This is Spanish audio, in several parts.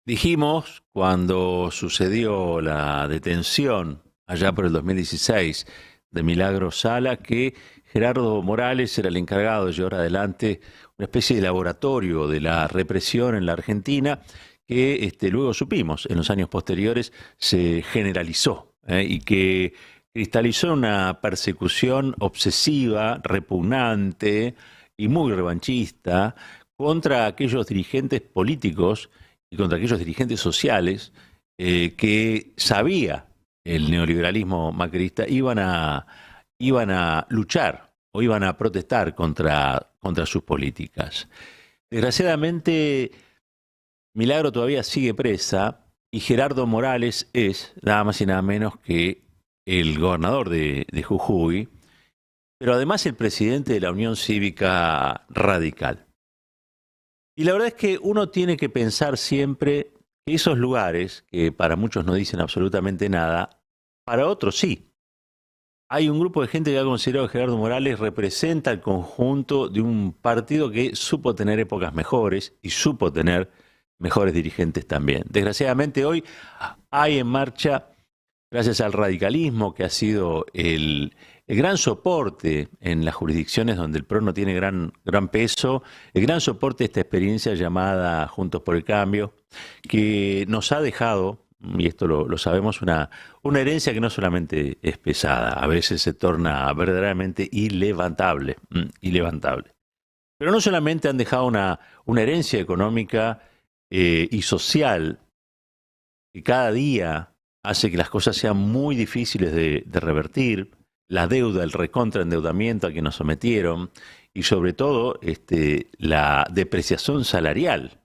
Dijimos cuando sucedió la detención allá por el 2016 de Milagros Sala que Gerardo Morales era el encargado de llevar adelante una especie de laboratorio de la represión en la Argentina que luego supimos en los años posteriores se generalizó y que cristalizó en una persecución obsesiva, repugnante y muy revanchista contra aquellos dirigentes políticos y contra aquellos dirigentes sociales que sabía el neoliberalismo macrista iban a luchar o iban a protestar contra sus políticas. Desgraciadamente, Milagro todavía sigue presa y Gerardo Morales es nada más y nada menos que el gobernador de Jujuy, pero además el presidente de la Unión Cívica Radical. Y la verdad es que uno tiene que pensar siempre que esos lugares, que para muchos no dicen absolutamente nada, para otros sí. Hay un grupo de gente que ha considerado que Gerardo Morales representa el conjunto de un partido que supo tener épocas mejores y supo tener mejores dirigentes también. Desgraciadamente hoy hay en marcha, gracias al radicalismo que ha sido el gran soporte en las jurisdicciones donde el PRO no tiene gran peso, el gran soporte de esta experiencia llamada Juntos por el Cambio, que nos ha dejado, y esto lo sabemos, una herencia que no solamente es pesada, a veces se torna verdaderamente ilevantable, ilevantable. Pero no solamente han dejado una herencia económica y social que cada día hace que las cosas sean muy difíciles de revertir, la deuda, el recontraendeudamiento al que nos sometieron y sobre todo la depreciación salarial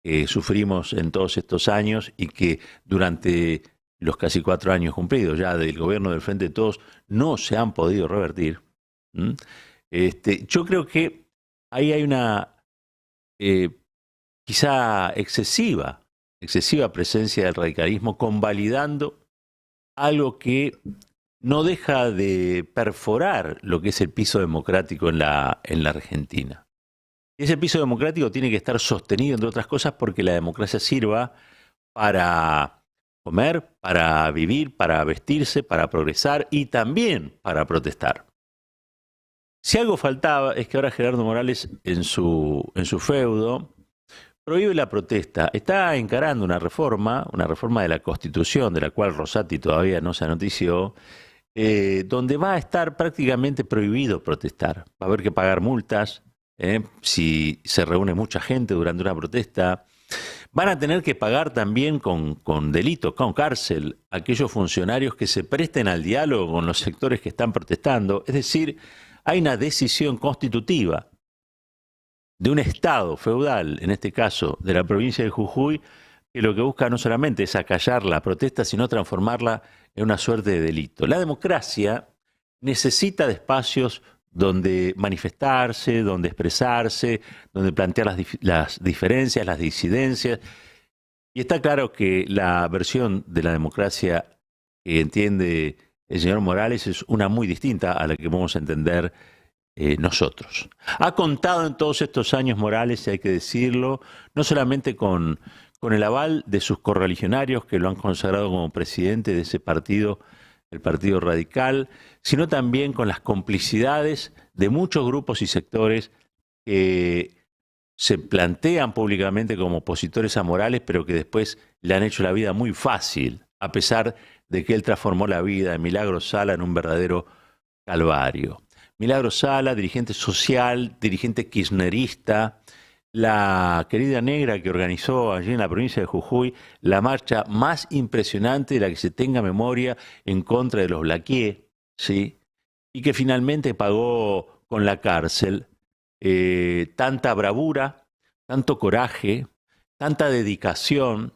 que sufrimos en todos estos años y que durante los casi 4 años cumplidos ya del gobierno del Frente de Todos no se han podido revertir. ¿Mm? Yo creo que ahí hay una eh, quizá excesiva presencia del radicalismo convalidando algo que no deja de perforar lo que es el piso democrático en la Argentina. Ese piso democrático tiene que estar sostenido, entre otras cosas, porque la democracia sirva para comer, para vivir, para vestirse, para progresar y también para protestar. Si algo faltaba es que ahora Gerardo Morales en su feudo prohíbe la protesta. Está encarando una reforma de la Constitución, de la cual Rosati todavía no se notició, donde va a estar prácticamente prohibido protestar. Va a haber que pagar multas si se reúne mucha gente durante una protesta. Van a tener que pagar también con delito, con cárcel, aquellos funcionarios que se presten al diálogo con los sectores que están protestando. Es decir, hay una decisión constitutiva de un Estado feudal, en este caso de la provincia de Jujuy, que lo que busca no solamente es acallar la protesta, sino transformarla en una suerte de delito. La democracia necesita de espacios donde manifestarse, donde expresarse, donde plantear las diferencias, las disidencias. Y está claro que la versión de la democracia que entiende el señor Morales es una muy distinta a la que vamos a entender nosotros. Ha contado en todos estos años Morales, y hay que decirlo, no solamente con el aval de sus correligionarios que lo han consagrado como presidente de ese partido, el Partido Radical, sino también con las complicidades de muchos grupos y sectores que se plantean públicamente como opositores a Morales, pero que después le han hecho la vida muy fácil, a pesar de que él transformó la vida de Milagros Sala en un verdadero calvario. Milagros Sala, dirigente social, dirigente kirchnerista, la querida negra que organizó allí en la provincia de Jujuy la marcha más impresionante de la que se tenga memoria en contra de los Blaquier, ¿sí? Y que finalmente pagó con la cárcel tanta bravura, tanto coraje, tanta dedicación,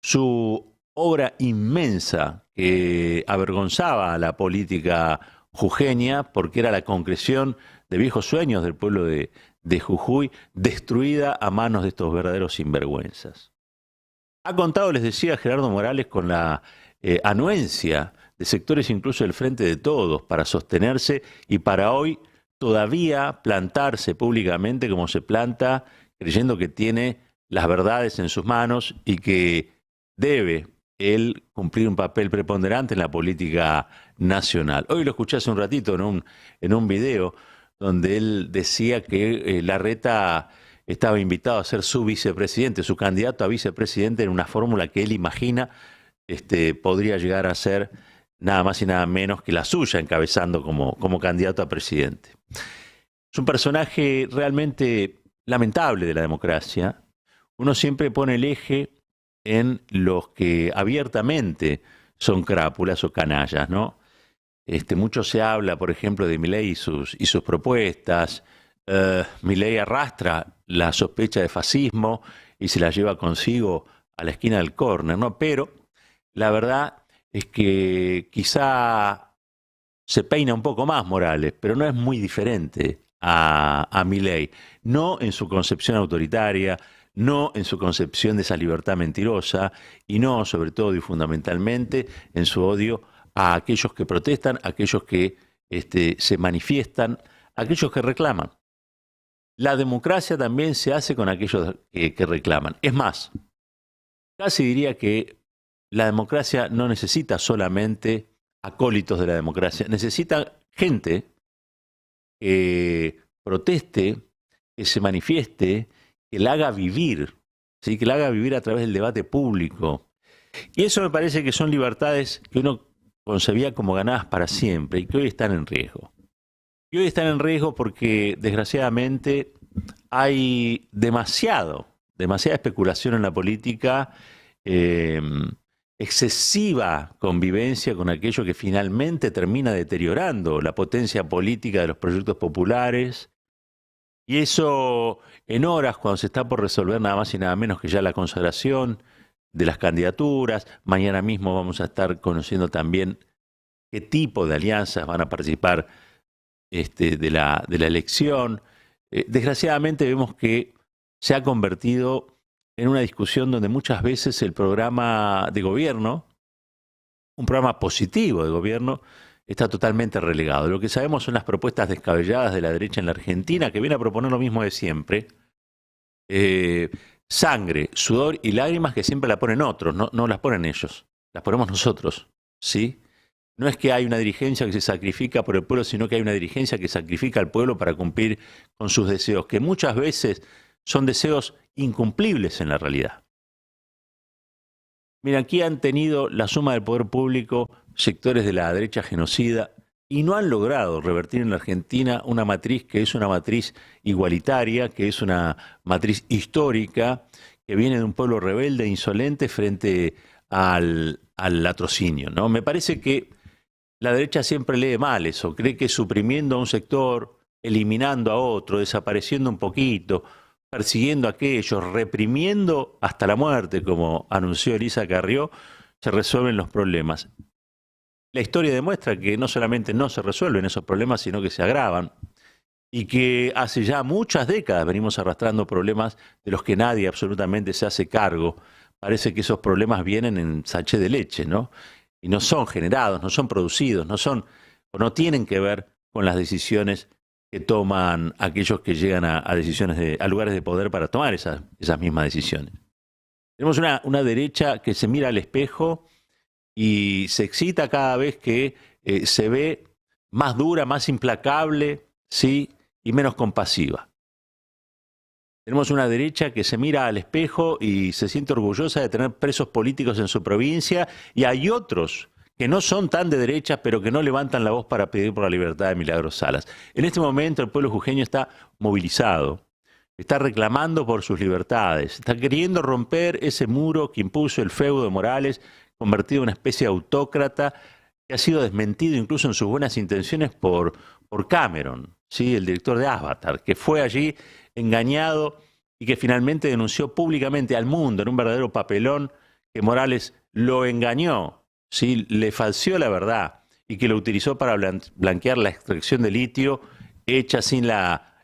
su obra inmensa que avergonzaba a la política jujeña porque era la concreción de viejos sueños del pueblo de Jujuy, destruida a manos de estos verdaderos sinvergüenzas. Ha contado, les decía, Gerardo Morales con la anuencia de sectores incluso del Frente de Todos para sostenerse y para hoy todavía plantarse públicamente como se planta, creyendo que tiene las verdades en sus manos y que debe él cumplir un papel preponderante en la política nacional. Hoy lo escuché hace un ratito en un video donde él decía que Larreta estaba invitado a ser su vicepresidente, su candidato a vicepresidente en una fórmula que él imagina podría llegar a ser nada más y nada menos que la suya, encabezando como candidato a presidente. Es un personaje realmente lamentable de la democracia. Uno siempre pone el eje en los que abiertamente son crápulas o canallas, ¿no? Mucho se habla, por ejemplo, de Milei y sus propuestas. Milei arrastra la sospecha de fascismo y se la lleva consigo a la esquina del córner, ¿no? Pero la verdad es que quizá se peina un poco más Morales, pero no es muy diferente a Milei. No en su concepción autoritaria, no en su concepción de esa libertad mentirosa y no, sobre todo y fundamentalmente, en su odio a aquellos que protestan, a aquellos que se manifiestan, a aquellos que reclaman. La democracia también se hace con aquellos que reclaman. Es más, casi diría que la democracia no necesita solamente acólitos de la democracia, necesita gente que proteste, que se manifieste, que la haga vivir, ¿sí? Que la haga vivir a través del debate público. Y eso me parece que son libertades que uno concebía como ganadas para siempre y que hoy están en riesgo. Y hoy están en riesgo porque, desgraciadamente, hay demasiada especulación en la política, excesiva convivencia con aquello que finalmente termina deteriorando la potencia política de los proyectos populares. Y eso en horas, cuando se está por resolver nada más y nada menos que ya la consagración de las candidaturas. Mañana mismo vamos a estar conociendo también qué tipo de alianzas van a participar de la elección. Desgraciadamente vemos que se ha convertido en una discusión donde muchas veces el programa de gobierno, un programa positivo de gobierno, está totalmente relegado. Lo que sabemos son las propuestas descabelladas de la derecha en la Argentina, que viene a proponer lo mismo de siempre. Sangre, sudor y lágrimas que siempre la ponen otros, no las ponen ellos, las ponemos nosotros, ¿sí? No es que hay una dirigencia que se sacrifica por el pueblo, sino que hay una dirigencia que sacrifica al pueblo para cumplir con sus deseos, que muchas veces son deseos incumplibles en la realidad. Mira, aquí han tenido la suma del poder público sectores de la derecha genocida y no han logrado revertir en la Argentina una matriz que es una matriz igualitaria, que es una matriz histórica, que viene de un pueblo rebelde e insolente frente al latrocinio, ¿no? Me parece que la derecha siempre lee mal eso, cree que suprimiendo a un sector, eliminando a otro, desapareciendo un poquito, persiguiendo a aquellos, reprimiendo hasta la muerte, como anunció Elisa Carrió, se resuelven los problemas. La historia demuestra que no solamente no se resuelven esos problemas, sino que se agravan. Y que hace ya muchas décadas venimos arrastrando problemas de los que nadie absolutamente se hace cargo. Parece que esos problemas vienen en sachet de leche, ¿no? Y no son generados, no son producidos, no tienen que ver con las decisiones que toman aquellos que llegan a lugares de poder para tomar esas mismas decisiones. Tenemos una derecha que se mira al espejo y se excita cada vez que se ve más dura, más implacable, ¿sí? Y menos compasiva. Tenemos una derecha que se mira al espejo y se siente orgullosa de tener presos políticos en su provincia, y hay otros que no son tan de derecha, pero que no levantan la voz para pedir por la libertad de Milagros Salas. En este momento el pueblo jujeño está movilizado, está reclamando por sus libertades, está queriendo romper ese muro que impuso el feudo de Morales, convertido en una especie de autócrata, que ha sido desmentido incluso en sus buenas intenciones por Cameron, ¿sí? El director de Avatar, que fue allí engañado y que finalmente denunció públicamente al mundo en un verdadero papelón que Morales lo engañó, ¿sí? Le falseó la verdad y que lo utilizó para blanquear la extracción de litio hecha sin la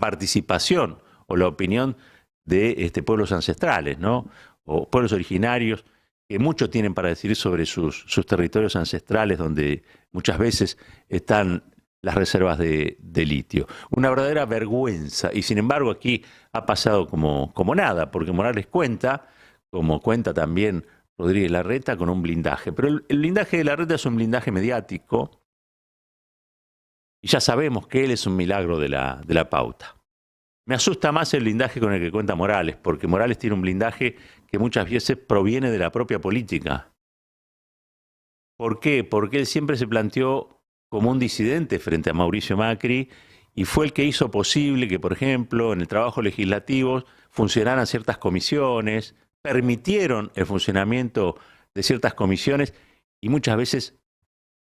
participación o la opinión de pueblos ancestrales, ¿no? O pueblos originarios que mucho tienen para decir sobre sus territorios ancestrales, donde muchas veces están las reservas de litio. Una verdadera vergüenza. Y sin embargo aquí ha pasado como nada, porque Morales cuenta, como cuenta también Rodríguez Larreta, con un blindaje. Pero el blindaje de Larreta es un blindaje mediático y ya sabemos que él es un milagro de la pauta. Me asusta más el blindaje con el que cuenta Morales, porque Morales tiene un blindaje que muchas veces proviene de la propia política. ¿Por qué? Porque él siempre se planteó como un disidente frente a Mauricio Macri y fue el que hizo posible que, por ejemplo, en el trabajo legislativo funcionaran ciertas comisiones, permitieron el funcionamiento de ciertas comisiones y muchas veces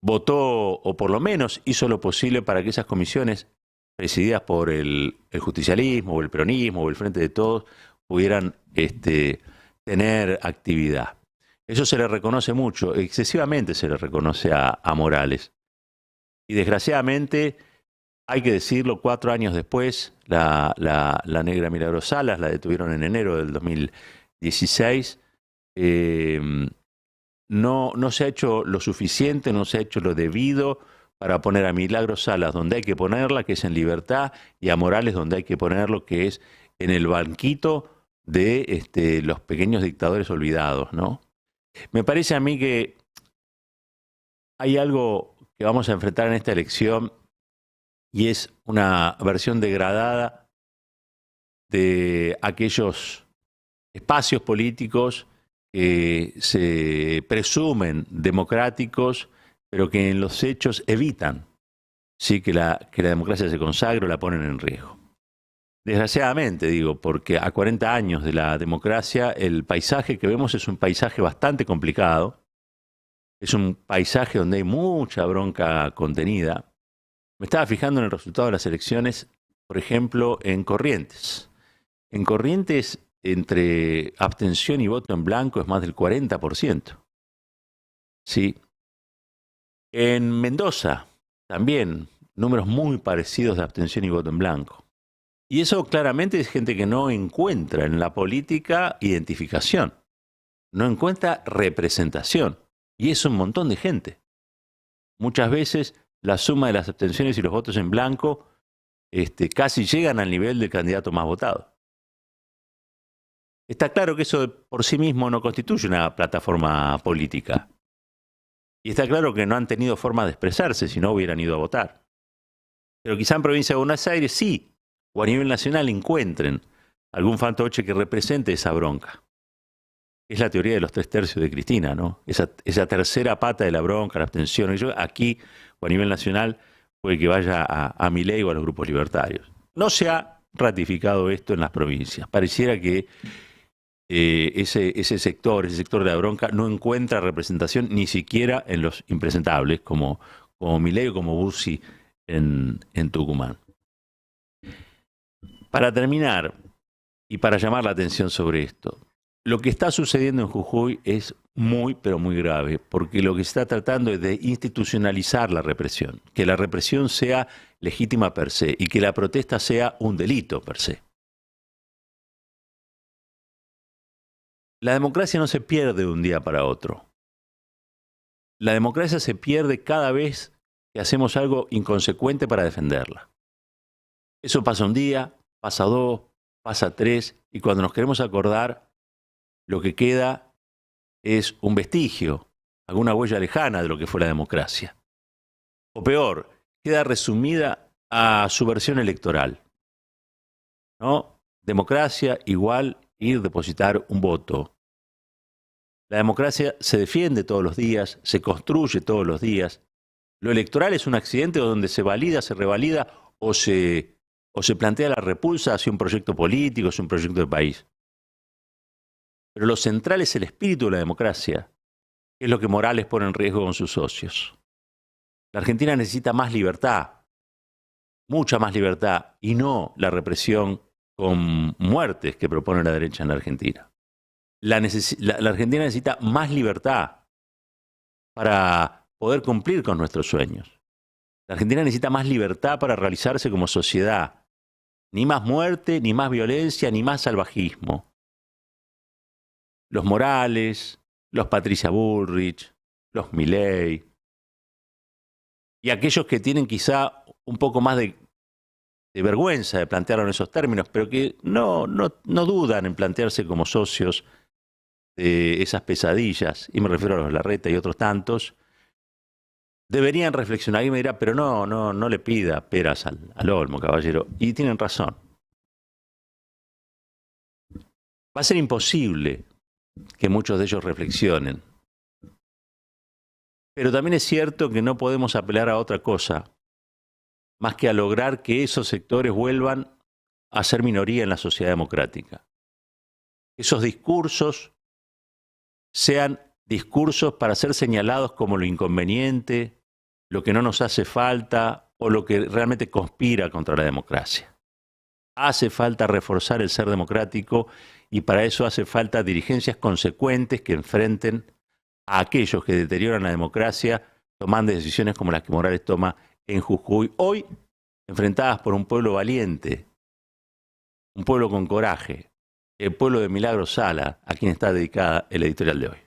votó o por lo menos hizo lo posible para que esas comisiones presididas por el justicialismo o el peronismo o el Frente de Todos pudieran tener actividad. Eso se le reconoce mucho, excesivamente se le reconoce a Morales. Y desgraciadamente, hay que decirlo, 4 años después, la negra Milagros Salas la detuvieron en enero del 2016. No se ha hecho lo suficiente, no se ha hecho lo debido para poner a Milagros Salas donde hay que ponerla, que es en libertad, y a Morales donde hay que ponerlo, que es en el banquito de los pequeños dictadores olvidados, ¿no? Me parece a mí que hay algo que vamos a enfrentar en esta elección y es una versión degradada de aquellos espacios políticos que se presumen democráticos, pero que en los hechos evitan, ¿sí?, que la democracia se consagre o la ponen en riesgo. Desgraciadamente, digo, porque a 40 años de la democracia, el paisaje que vemos es un paisaje bastante complicado, es un paisaje donde hay mucha bronca contenida. Me estaba fijando en el resultado de las elecciones, por ejemplo, en Corrientes. En Corrientes, entre abstención y voto en blanco es más del 40%. ¿Sí? En Mendoza, también, números muy parecidos de abstención y voto en blanco. Y eso claramente es gente que no encuentra en la política identificación, no encuentra representación. Y es un montón de gente. Muchas veces la suma de las abstenciones y los votos en blanco casi llegan al nivel del candidato más votado. Está claro que eso por sí mismo no constituye una plataforma política. Y está claro que no han tenido forma de expresarse si no hubieran ido a votar. Pero quizá en provincia de Buenos Aires sí, o a nivel nacional encuentren algún fantoche que represente esa bronca. Es la teoría de los 3/3 de Cristina, ¿no? Esa tercera pata de la bronca, la abstención. Y yo aquí, o a nivel nacional, puede que vaya a Milei o a los grupos libertarios. No se ha ratificado esto en las provincias. Pareciera que ese sector de la bronca, no encuentra representación ni siquiera en los impresentables, como Milei o como Bussi en Tucumán. Para terminar, y para llamar la atención sobre esto, lo que está sucediendo en Jujuy es muy, pero muy grave, porque lo que se está tratando es de institucionalizar la represión, que la represión sea legítima per se y que la protesta sea un delito per se. La democracia no se pierde de un día para otro. La democracia se pierde cada vez que hacemos algo inconsecuente para defenderla. Eso pasa un día, pasa 2, pasa 3, y cuando nos queremos acordar, lo que queda es un vestigio, alguna huella lejana de lo que fue la democracia. O peor, queda resumida a su versión electoral, ¿no? Democracia igual ir a depositar un voto. La democracia se defiende todos los días, se construye todos los días. Lo electoral es un accidente donde se valida, se revalida o se plantea la repulsa hacia un proyecto político, hacia un proyecto de país. Pero lo central es el espíritu de la democracia, que es lo que Morales pone en riesgo con sus socios. La Argentina necesita más libertad, mucha más libertad, y no la represión con muertes que propone la derecha en la Argentina. La Argentina necesita más libertad para poder cumplir con nuestros sueños. La Argentina necesita más libertad para realizarse como sociedad. Ni más muerte, ni más violencia, ni más salvajismo. Los Morales, los Patricia Bullrich, los Milei, y aquellos que tienen quizá un poco más de vergüenza de plantearlo en esos términos, pero que no dudan en plantearse como socios de esas pesadillas, y me refiero a los Larreta y otros tantos, deberían reflexionar. Y me dirá, pero no le pida peras al olmo, caballero. Y tienen razón. Va a ser imposible que muchos de ellos reflexionen. Pero también es cierto que no podemos apelar a otra cosa, más que a lograr que esos sectores vuelvan a ser minoría en la sociedad democrática. Esos discursos sean discursos para ser señalados como lo inconveniente, lo que no nos hace falta o lo que realmente conspira contra la democracia. Hace falta reforzar el ser democrático y para eso hace falta dirigencias consecuentes que enfrenten a aquellos que deterioran la democracia tomando decisiones como las que Morales toma en Jujuy, hoy enfrentadas por un pueblo valiente, un pueblo con coraje, el pueblo de Milagros Sala, a quien está dedicada el editorial de hoy.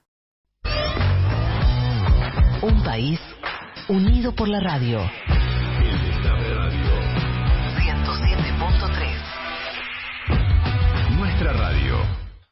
Un país unido por la radio.